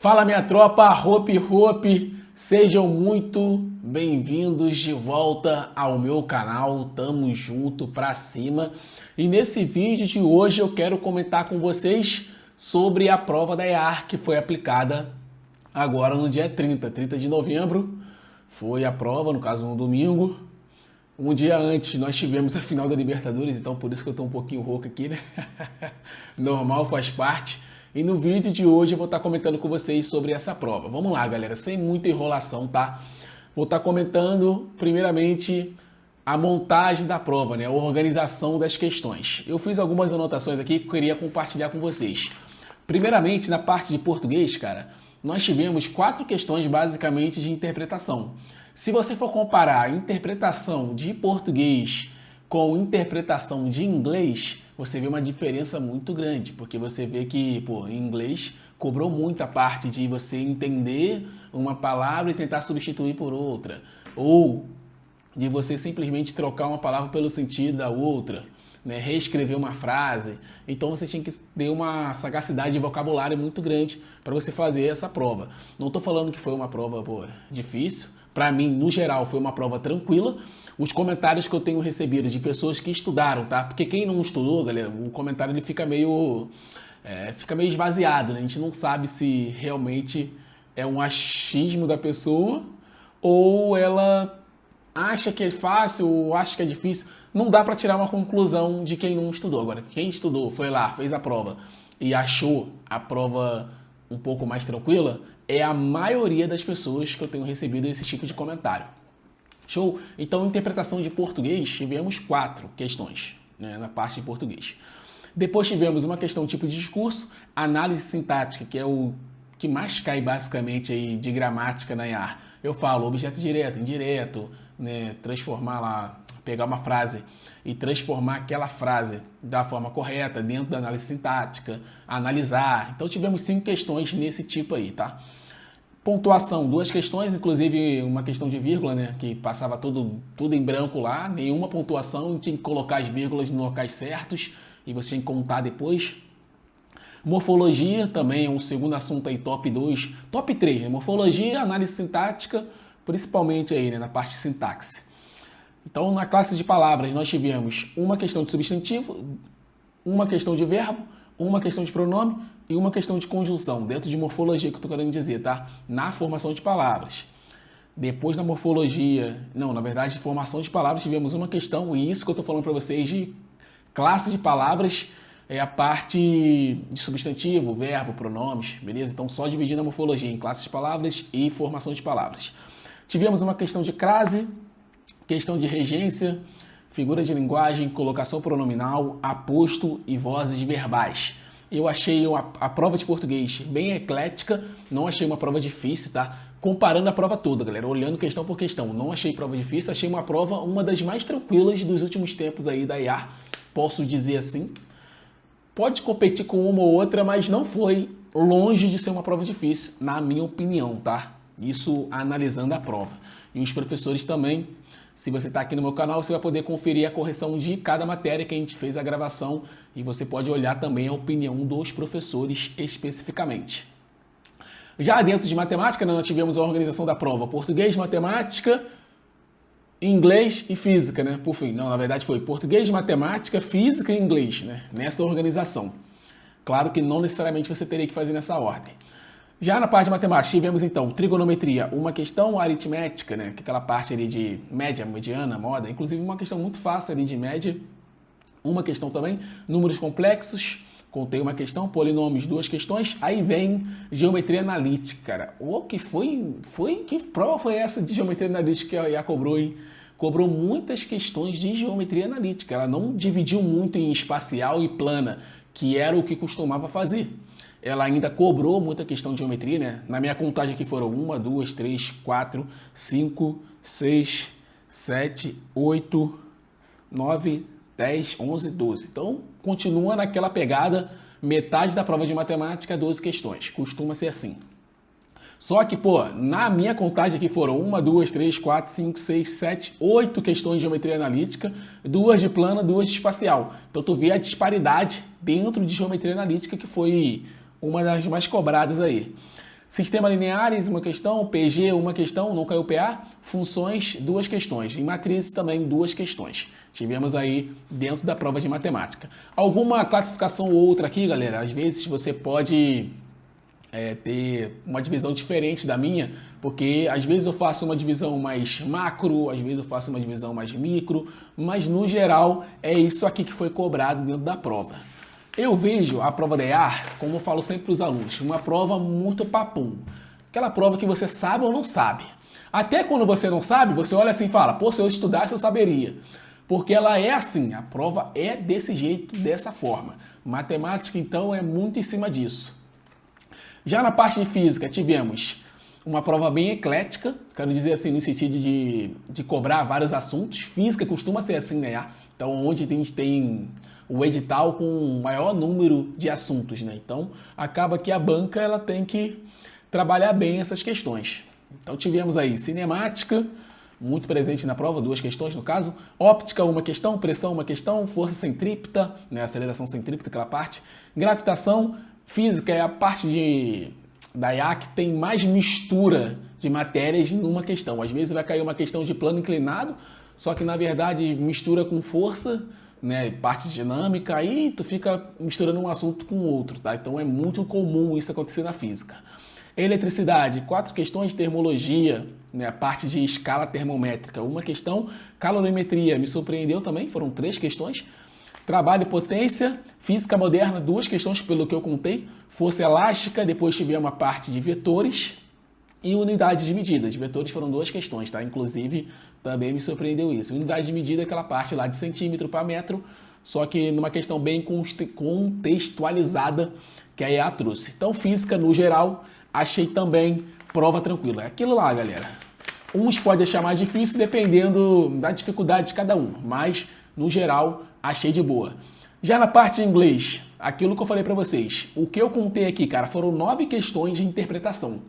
Fala minha tropa, Hope Hope, sejam muito bem-vindos de volta ao meu canal, tamo junto pra cima. E nesse vídeo de hoje eu quero comentar com vocês sobre a prova da EAR que foi aplicada agora no dia 30 de novembro. Foi a prova, no caso no domingo. Um dia antes nós tivemos a final da Libertadores, então por isso que eu tô um pouquinho rouco aqui, né? Normal, faz parte. E no vídeo de hoje eu vou estar comentando com vocês sobre essa prova. Vamos lá, galera, sem muita enrolação, tá? Vou estar comentando, primeiramente, a montagem da prova, né? A organização das questões. Eu fiz algumas anotações aqui que eu queria compartilhar com vocês. Primeiramente, na parte de português, cara, nós tivemos 4 questões basicamente de interpretação. Se você for comparar a interpretação de português com interpretação de inglês, você vê uma diferença muito grande, porque você vê que, em inglês cobrou muito a parte de você entender uma palavra e tentar substituir por outra, ou de você simplesmente trocar uma palavra pelo sentido da outra, né? Reescrever uma frase. Então você tinha que ter uma sagacidade de vocabulário muito grande para você fazer essa prova. Não estou falando que foi uma prova difícil. Para mim, no geral, foi uma prova tranquila. Os comentários que eu tenho recebido de pessoas que estudaram, tá? Porque quem não estudou, galera, o comentário ele fica meio esvaziado, né? A gente não sabe se realmente é um achismo da pessoa ou ela acha que é fácil ou acha que é difícil. Não dá para tirar uma conclusão de quem não estudou. Agora, quem estudou, foi lá, fez a prova e achou a prova um pouco mais tranquila, é a maioria das pessoas que eu tenho recebido esse tipo de comentário. Show? Então, interpretação de português, tivemos 4 questões, né, na parte de português. Depois tivemos uma questão tipo de discurso, análise sintática, que é o que mais cai basicamente aí de gramática na EAR. Eu falo objeto direto, indireto, né, transformar lá, pegar uma frase e transformar aquela frase da forma correta dentro da análise sintática, analisar. Então tivemos 5 questões nesse tipo aí, tá? Pontuação, 2 questões, inclusive uma questão de vírgula, né, que passava tudo em branco lá, nenhuma pontuação, tinha que colocar as vírgulas nos locais certos e você tinha que contar depois. Morfologia também é um segundo assunto aí, top 2, top 3, né? Morfologia, análise sintática, principalmente aí, né, na parte de sintaxe. Então, na classe de palavras, nós tivemos uma questão de substantivo, uma questão de verbo, uma questão de pronome e uma questão de conjunção, dentro de morfologia que eu estou querendo dizer, tá? Na formação de palavras. Depois na morfologia, não, na verdade, de formação de palavras, tivemos uma questão, e isso que eu estou falando para vocês de classe de palavras, é a parte de substantivo, verbo, pronomes, beleza? Então, só dividindo a morfologia em classes de palavras e formação de palavras. Tivemos uma questão de crase, questão de regência, figura de linguagem, colocação pronominal, aposto e vozes verbais. Eu achei a prova de português bem eclética, não achei uma prova difícil, tá? Comparando a prova toda, galera, olhando questão por questão, não achei prova difícil, achei uma prova uma das mais tranquilas dos últimos tempos aí da EAR, posso dizer assim. Pode competir com uma ou outra, mas não foi longe de ser uma prova difícil, na minha opinião, tá? Isso analisando a prova. E os professores também, se você está aqui no meu canal, você vai poder conferir a correção de cada matéria que a gente fez a gravação e você pode olhar também a opinião dos professores especificamente. Já dentro de matemática, nós tivemos a organização da prova português, matemática, inglês e física, né? Por fim, não, na verdade foi português, matemática, física e inglês, né? Nessa organização. Claro que não necessariamente você teria que fazer nessa ordem. Já na parte de matemática, tivemos então trigonometria, uma questão aritmética, né? Que é aquela parte ali de média, mediana, moda, inclusive uma questão muito fácil ali de média, uma questão também, números complexos, contei uma questão, polinômios, 2 questões, aí vem geometria analítica, cara. Que prova foi essa de geometria analítica que a IA cobrou, hein? Cobrou muitas questões de geometria analítica, ela não dividiu muito em espacial e plana, que era o que costumava fazer. Ela ainda cobrou muita questão de geometria, né? Na minha contagem aqui foram 1, 2, 3, 4, 5, 6, 7, 8, 9, 10, 11, 12. Então, continua naquela pegada, metade da prova de matemática, 12 questões. Costuma ser assim. Só que, na minha contagem aqui foram 1, 2, 3, 4, 5, 6, 7, 8 questões de geometria analítica, 2 de plana, 2 de espacial. Então, tu vê a disparidade dentro de geometria analítica, que foi uma das mais cobradas aí. Sistema lineares, uma questão. PG, uma questão, não caiu PA. Funções, 2 questões. Em matrizes também, 2 questões. Tivemos aí dentro da prova de matemática. Alguma classificação ou outra aqui, galera? Às vezes você pode ter uma divisão diferente da minha, porque às vezes eu faço uma divisão mais macro, às vezes eu faço uma divisão mais micro, mas no geral é isso aqui que foi cobrado dentro da prova. Eu vejo a prova da EAR, como eu falo sempre para os alunos, uma prova muito papum. Aquela prova que você sabe ou não sabe. Até quando você não sabe, você olha assim e fala, pô, se eu estudasse eu saberia. Porque ela é assim, a prova é desse jeito, dessa forma. Matemática, então, é muito em cima disso. Já na parte de física, tivemos uma prova bem eclética, quero dizer assim, no sentido de cobrar vários assuntos. Física costuma ser assim, né? Então, onde a gente tem o edital com o maior número de assuntos, né? Então, acaba que a banca ela tem que trabalhar bem essas questões. Então, tivemos aí cinemática, muito presente na prova, 2 questões no caso. Óptica, uma questão. Pressão, uma questão. Força centrípeta, né? Aceleração centrípeta, aquela parte. Gravitação. Física é a parte da IA que tem mais mistura de matérias numa questão. Às vezes vai cair uma questão de plano inclinado, só que na verdade mistura com força, né, parte dinâmica, aí tu fica misturando um assunto com outro, tá? Então é muito comum isso acontecer na física. Eletricidade, 4 questões. Termologia, né, a parte de escala termométrica, uma questão. Calorimetria, me surpreendeu também, foram 3 questões. Trabalho e potência, física moderna, 2 questões pelo que eu contei. Força elástica, depois tivemos a parte de vetores e unidade de medida. De vetores foram 2 questões, tá? Inclusive, também me surpreendeu isso. Unidade de medida é aquela parte lá de centímetro para metro, só que numa questão bem contextualizada que a EA trouxe. Então, física, no geral, achei também prova tranquila. É aquilo lá, galera. Uns podem achar mais difícil dependendo da dificuldade de cada um, mas, no geral, achei de boa. Já na parte de inglês, aquilo que eu falei para vocês, o que eu contei aqui, cara, foram 9 questões de interpretação.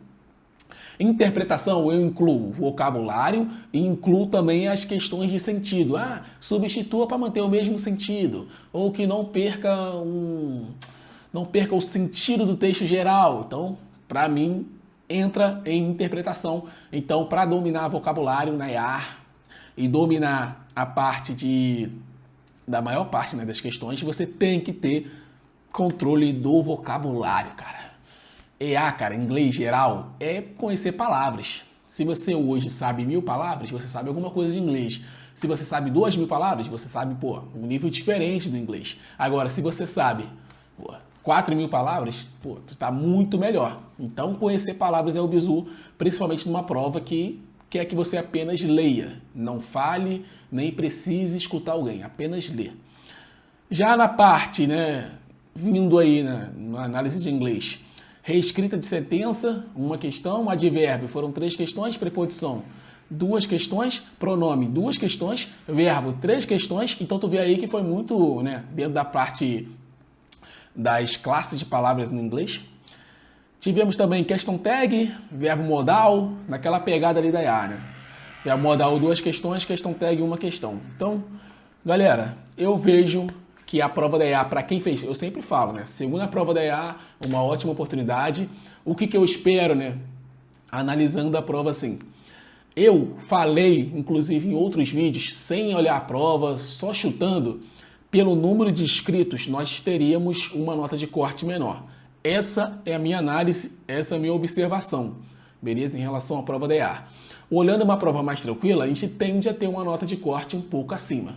Interpretação eu incluo vocabulário e incluo também as questões de sentido. Ah, substitua para manter o mesmo sentido, ou que não perca o sentido do texto geral. Então, para mim, entra em interpretação. Então, para dominar vocabulário na EAR e dominar a parte da maior parte, né, das questões, você tem que ter controle do vocabulário, cara. EA, cara, inglês geral, é conhecer palavras. Se você hoje sabe 1000 palavras, você sabe alguma coisa de inglês. Se você sabe 2000 palavras, você sabe, um nível diferente do inglês. Agora, se você sabe, 4000 palavras, tu tá muito melhor. Então, conhecer palavras é o bizu, principalmente numa prova que quer que você apenas leia. Não fale, nem precise escutar alguém, apenas lê. Já na parte, né, vindo aí na análise de inglês, reescrita de sentença, uma questão. Advérbio, foram 3 questões. Preposição, 2 questões. Pronome, 2 questões. Verbo, 3 questões. Então tu vê aí que foi muito, né, dentro da parte das classes de palavras no inglês. Tivemos também question tag, verbo modal, naquela pegada ali da IA, né? Verbo modal, 2 questões, question tag, 1 questão. Então, galera, eu vejo que a prova da EA, para quem fez, eu sempre falo, né? Segunda prova da EA, uma ótima oportunidade. O que eu espero, né? Analisando a prova assim. Eu falei, inclusive em outros vídeos, sem olhar a prova, só chutando, pelo número de inscritos, nós teríamos uma nota de corte menor. Essa é a minha análise, essa é a minha observação, beleza? Em relação à prova da EA. Olhando uma prova mais tranquila, a gente tende a ter uma nota de corte um pouco acima.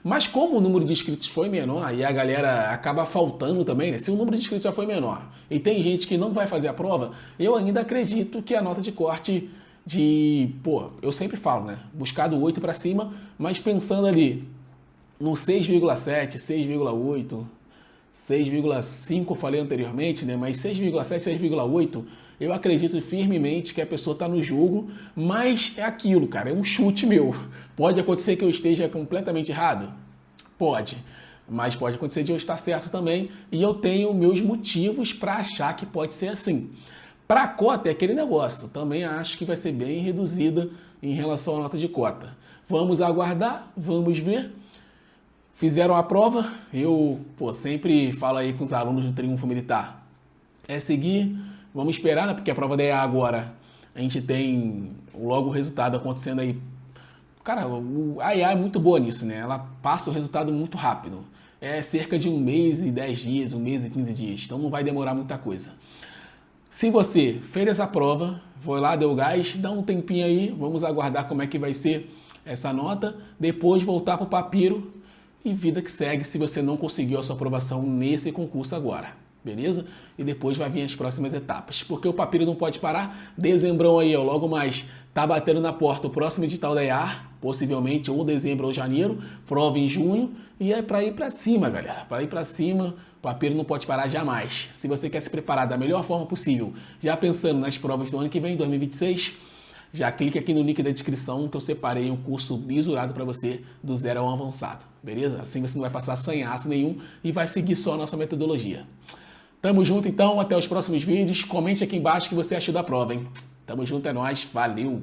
Mas como o número de inscritos foi menor e a galera acaba faltando também, né? Se o número de inscritos já foi menor e tem gente que não vai fazer a prova, eu ainda acredito que a nota de corte eu sempre falo, né? Buscar do 8 para cima, mas pensando ali no 6,7, 6,8, 6,5 eu falei anteriormente, né? Mas 6,7, 6,8, eu acredito firmemente que a pessoa está no jogo, mas é aquilo, cara, é um chute meu. Pode acontecer que eu esteja completamente errado? Pode, mas pode acontecer de eu estar certo também, e eu tenho meus motivos para achar que pode ser assim. Para a cota é aquele negócio, também acho que vai ser bem reduzida em relação à nota de cota. Vamos aguardar, vamos ver. Fizeram a prova, eu sempre falo aí com os alunos do Triunfo Militar. É seguir, Vamos esperar, né? Porque a prova da EA agora, a gente tem logo o resultado acontecendo aí. Cara, a IA é muito boa nisso, né? Ela passa o resultado muito rápido. É cerca de 1 mês e 10 dias, 1 mês e 15 dias. Então não vai demorar muita coisa. Se você fez essa prova, foi lá, deu gás, dá um tempinho aí, vamos aguardar como é que vai ser essa nota, depois voltar para o papiro e vida que segue se você não conseguiu a sua aprovação nesse concurso agora, beleza? E depois vai vir as próximas etapas, porque o papiro não pode parar, dezembrão aí, ó, logo mais, tá batendo na porta o próximo edital da EA, possivelmente ou dezembro ou janeiro, prova em junho, e é para ir para cima, galera, para ir para cima, o papiro não pode parar jamais. Se você quer se preparar da melhor forma possível, já pensando nas provas do ano que vem, 2026, já clique aqui no link da descrição que eu separei um curso bisurado para você do zero ao avançado, beleza? Assim você não vai passar sanhaço nenhum e vai seguir só a nossa metodologia. Tamo junto então, até os próximos vídeos. Comente aqui embaixo o que você achou da prova, hein? Tamo junto, é nóis, valeu!